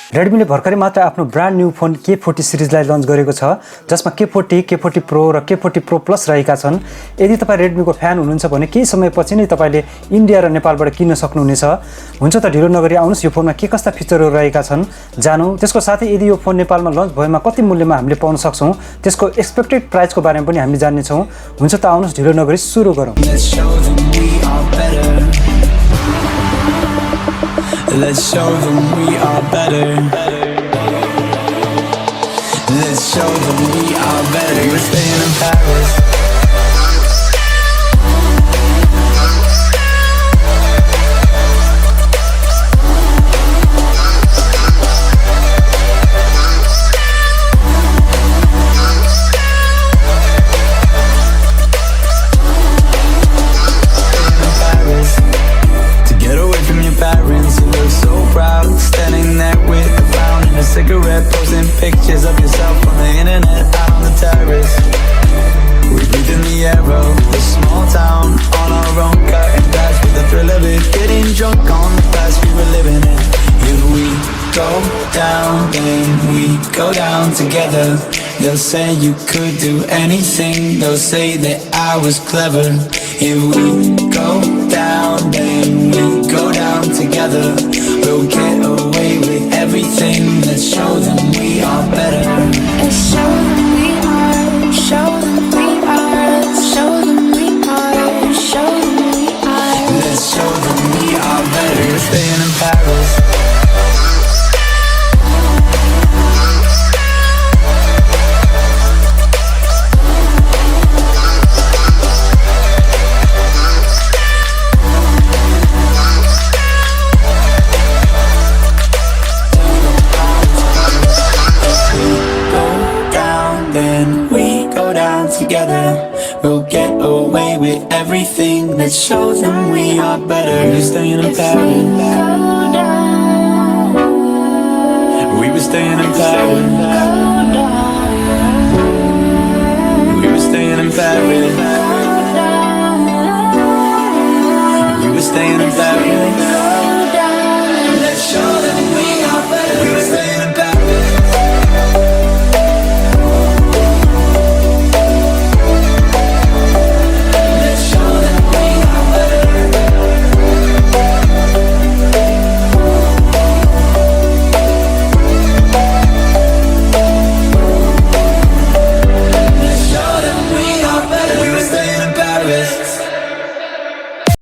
Redmi ले भर्खरै मात्र आफ्नो ब्रान्ड न्यू फोन K40 सिरिजलाई लन्च गरेको छ जसमा K40, K40 Pro र K40 Pro Plus रहेका छन्। यदि तपाई Redmi को फ्यान हुनुहुन्छ भने केही समयपछि नै तपाईले इन्डिया र नेपालबाट किन्न सक्नुहुनेछ। हुन्छ त ढिलो नगरी आउनुस् यो फोनमा के कस्ता फिचरहरू रहेका छन् जानौं। त्यसको साथै यदि यो फोन नेपालमा लन्च भएमा कति मूल्यमा हामीले पाउन सक्छौं त्यसको एक्सपेक्टेड प्राइसको बारेमा पनि हामी जान्ने छौं। हुन्छ त आउनुस् ढिलो नगरी सुरु गरौं। Let's show them we are better. Let's show them we are better. We're staying in Paris. Cigarette, posting pictures of yourself on the internet, out on the terrace. We breathe in the air of this small town, on our own, cutting glass with the thrill of it, getting drunk on the past we were living in. If we go down, then we go down together. They'll say you could do anything, they'll say that I was clever. If we go down, then we go down together. We'll get away with everything. Let's show them we are better. Let's show them we are. Show them we are. Show them we are. Show them we are. Let's show them we are better. We're staying in Paris. We'll get away with everything. Let's show them we are better. We're staying in Paris. We were staying in Paris. We were staying in Paris. We were staying in Paris.